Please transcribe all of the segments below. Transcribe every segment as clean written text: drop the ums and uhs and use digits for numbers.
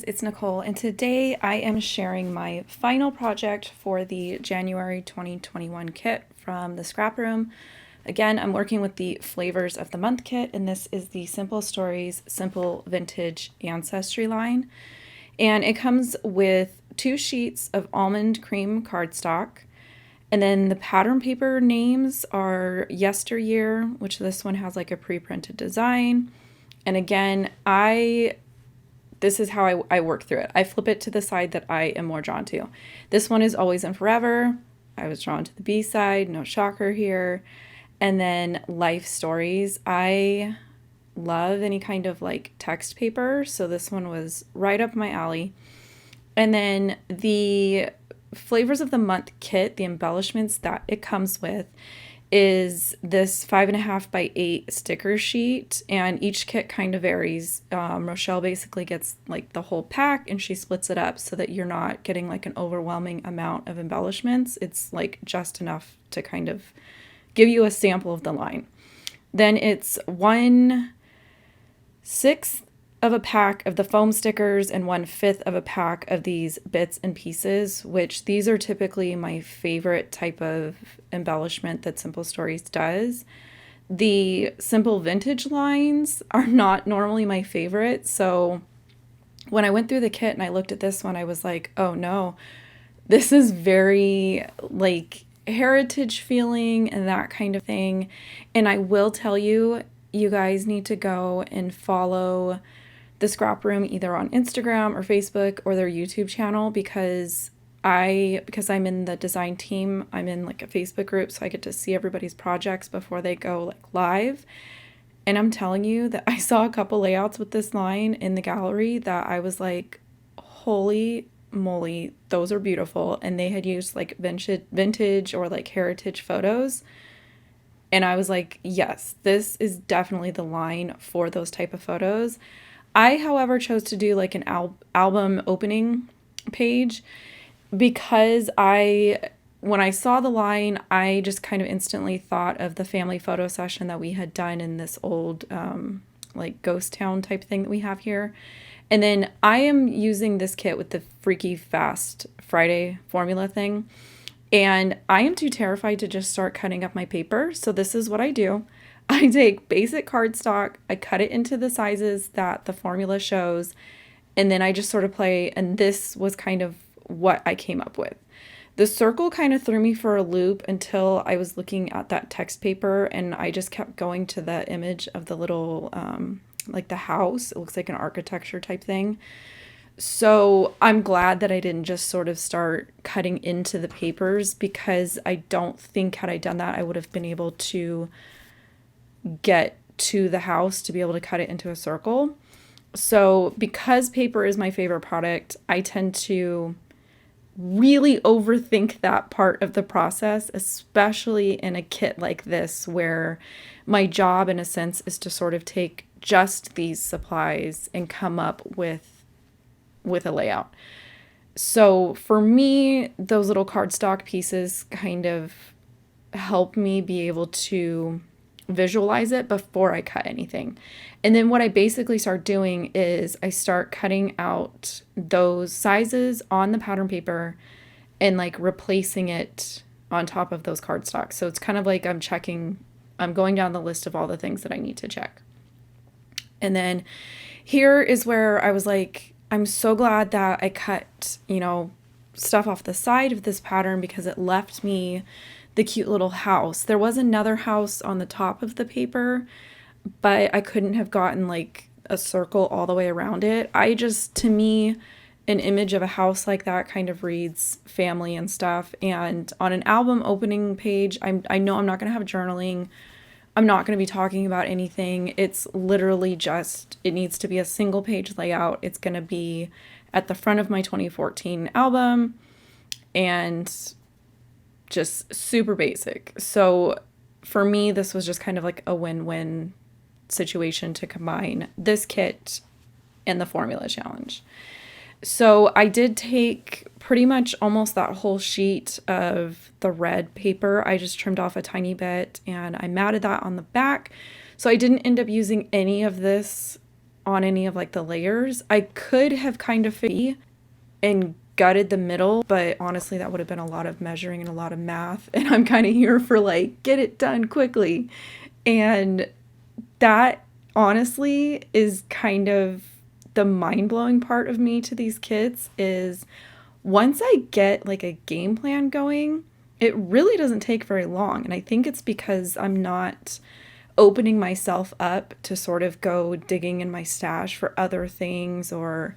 It's Nicole, and today I am sharing my final project for the January 2021 kit from the ScrapRoom. Again, I'm working with the Flavors of the Month kit, and this is the Simple Stories Simple Vintage Ancestry line. And it comes with 2 sheets of almond cream cardstock. And then the pattern paper names are Yesteryear, which this one has like a pre-printed design. And again, this is how I work through it. I flip it to the side that I am more drawn to. This one is Always and Forever. I was drawn to the B side, no shocker here. And then Life Stories. I love any kind of like text paper, so this one was right up my alley. And then the Flavors of the Month kit, the embellishments that it comes with, is this 5.5 by 8 sticker sheet, and each kit kind of varies. Rochelle basically gets like the whole pack and she splits it up so that you're not getting like an overwhelming amount of embellishments. It's like just enough to kind of give you a sample of the line. Then it's 1/6 of a pack of the foam stickers and 1/5 of a pack of these bits and pieces, which these are typically my favorite type of embellishment that Simple Stories does. The simple vintage lines are not normally my favorite, so when I went through the kit and I looked at this one, I was like, oh no, this is very like heritage feeling and that kind of thing. And I will tell you, you guys need to go and follow the ScrapRoom either on Instagram or Facebook or their YouTube channel, because I'm in the design team, I'm in like a Facebook group, so I get to see everybody's projects before they go like live. And I'm telling you that I saw a couple layouts with this line in the gallery that I was like, holy moly, those are beautiful. And they had used like vintage or like heritage photos. And I was like, yes, this is definitely the line for those type of photos. I, however, chose to do like an album opening page because when I saw the line, I just kind of instantly thought of the family photo session that we had done in this old like ghost town type thing that we have here. And then I am using this kit with the Freaky Fast Friday formula thing. And I am too terrified to just start cutting up my paper. So this is what I do. I take basic cardstock, I cut it into the sizes that the formula shows, and then I just sort of play, and this was kind of what I came up with. The circle kind of threw me for a loop until I was looking at that text paper, and I just kept going to the image of the little, like the house. It looks like an architecture type thing. So I'm glad that I didn't just sort of start cutting into the papers, because I don't think had I done that, I would have been able to get to the house to be able to cut it into a circle. So because paper is my favorite product, I tend to really overthink that part of the process, especially in a kit like this, where my job in a sense is to sort of take just these supplies and come up with a layout. So for me, those little cardstock pieces kind of help me be able to visualize it before I cut anything. And then what I basically start doing is I start cutting out those sizes on the pattern paper and like replacing it on top of those cardstocks. So it's kind of like I'm going down the list of all the things that I need to check. And then here is where I was like, I'm so glad that I cut, stuff off the side of this pattern, because it left me the cute little house. There was another house on the top of the paper, but I couldn't have gotten like a circle all the way around it. To me, an image of a house like that kind of reads family and stuff. And on an album opening page, I know I'm not going to have journaling. I'm not going to be talking about anything. It's literally it needs to be a single page layout. It's going to be at the front of my 2014 album and just super basic. So for me, this was just kind of like a win-win situation to combine this kit and the formula challenge. So I did take pretty much almost that whole sheet of the red paper. I just trimmed off a tiny bit and I matted that on the back. So I didn't end up using any of this on any of like the layers. I could have kind of and gutted the middle, but honestly that would have been a lot of measuring and a lot of math, and I'm kind of here for like get it done quickly. And that honestly is kind of the mind-blowing part of me to these kits is once I get like a game plan going, it really doesn't take very long. And I think it's because I'm not opening myself up to sort of go digging in my stash for other things or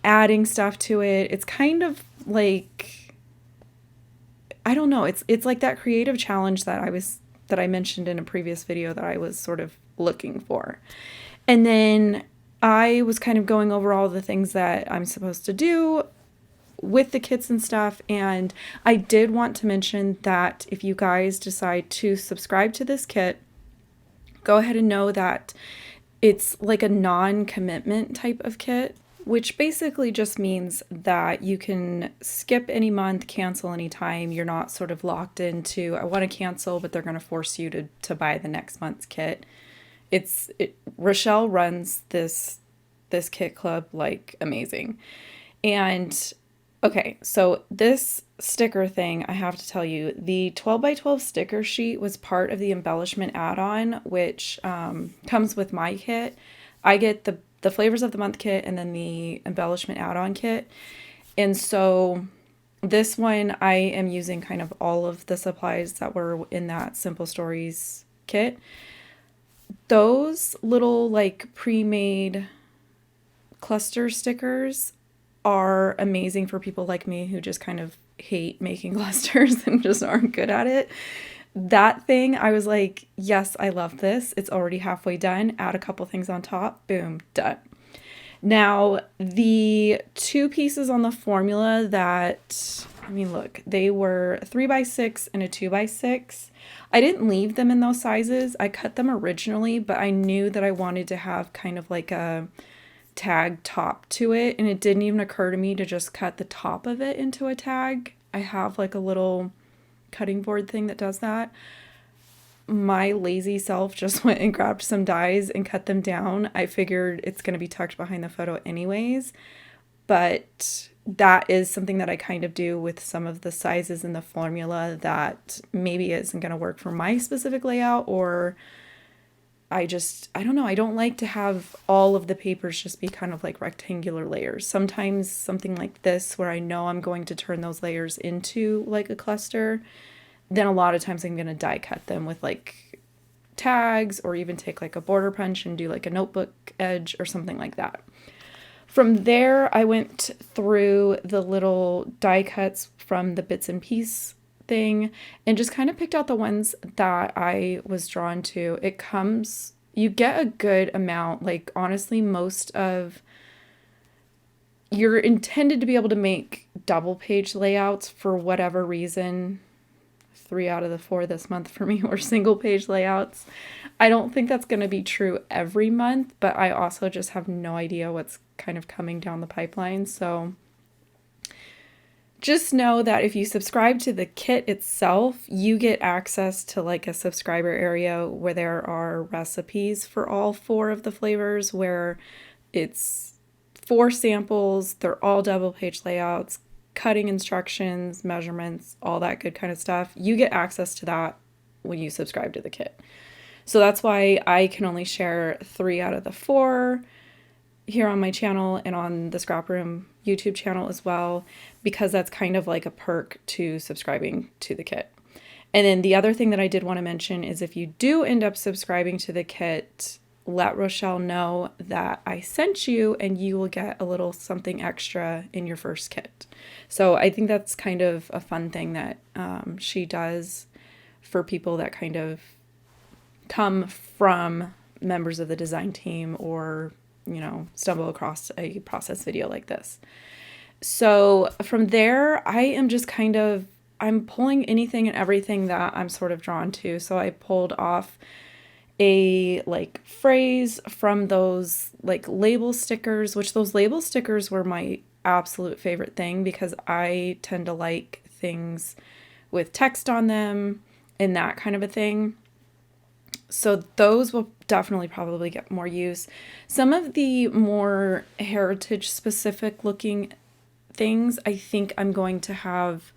adding stuff to it. It's kind of like, I don't know, it's like that creative challenge that I mentioned in a previous video that I was sort of looking for. And then I was kind of going over all the things that I'm supposed to do with the kits and stuff. And I did want to mention that if you guys decide to subscribe to this kit, go ahead and know that it's like a non-commitment type of kit, which basically just means that you can skip any month, cancel anytime. You're not sort of locked into, I want to cancel, but they're going to force you to buy the next month's kit. Rochelle runs this kit club like amazing. And okay, so this sticker thing, I have to tell you, the 12x12 sticker sheet was part of the embellishment add-on, which comes with my kit. I get the flavors of the month kit and then the embellishment add-on kit. And so this one, I am using kind of all of the supplies that were in that Simple Stories kit. Those little like pre-made cluster stickers are amazing for people like me who just kind of hate making clusters and just aren't good at it. That thing, I was like, yes, I love this. It's already halfway done. Add a couple things on top. Boom, done. Now, the two pieces on the formula that, I mean, look, they were 3x6 and a 2x6. I didn't leave them in those sizes. I cut them originally, but I knew that I wanted to have kind of like a tag top to it, and it didn't even occur to me to just cut the top of it into a tag. I have like a little cutting board thing that does that. My lazy self just went and grabbed some dies and cut them down. I figured it's going to be tucked behind the photo anyways, but that is something that I kind of do with some of the sizes in the formula that maybe isn't going to work for my specific layout, or I don't know. I don't like to have all of the papers just be kind of like rectangular layers. Sometimes something like this where I know I'm going to turn those layers into like a cluster, then a lot of times I'm going to die cut them with like tags or even take like a border punch and do like a notebook edge or something like that. From there, I went through the little die cuts from the bits and piece thing and just kind of picked out the ones that I was drawn to. You get a good amount, like honestly, you're intended to be able to make double page layouts for whatever reason. 3 out of the 4 this month for me were single page layouts. I don't think that's going to be true every month, but I also just have no idea what's kind of coming down the pipeline. So just know that if you subscribe to the kit itself, you get access to like a subscriber area where there are recipes for all 4 of the flavors, where it's 4 samples, they're all double page layouts, cutting instructions, measurements, all that good kind of stuff. You get access to that when you subscribe to the kit. So that's why I can only share 3 out of the 4 here on my channel and on the ScrapRoom YouTube channel as well, because that's kind of like a perk to subscribing to the kit. And then the other thing that I did want to mention is if you do end up subscribing to the kit, let Rochelle know that I sent you and you will get a little something extra in your first kit. So I think that's kind of a fun thing that she does for people that kind of come from members of the design team or, you know, stumble across a process video like this. So from there, I am just I'm pulling anything and everything that I'm sort of drawn to. So I pulled off a like phrase from those like label stickers, which those label stickers were my absolute favorite thing because I tend to like things with text on them and that kind of a thing. So those definitely probably get more use. Some of the more heritage specific looking things, I think I'm going to have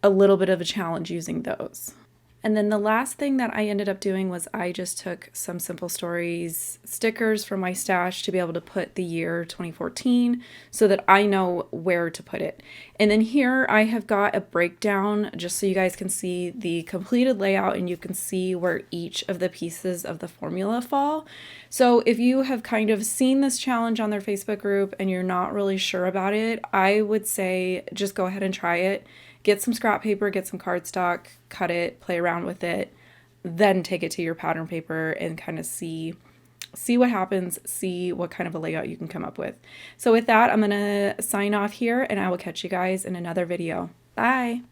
a little bit of a challenge using those. And then the last thing that I ended up doing was I just took some Simple Stories stickers from my stash to be able to put the year 2014 so that I know where to put it. And then here I have got a breakdown just so you guys can see the completed layout and you can see where each of the pieces of the formula fall. So if you have kind of seen this challenge on their Facebook group and you're not really sure about it, I would say just go ahead and try it. Get some scrap paper, get some cardstock, cut it, play around with it, then take it to your pattern paper and kind of see what happens, see what kind of a layout you can come up with. So with that, I'm going to sign off here and I will catch you guys in another video. Bye!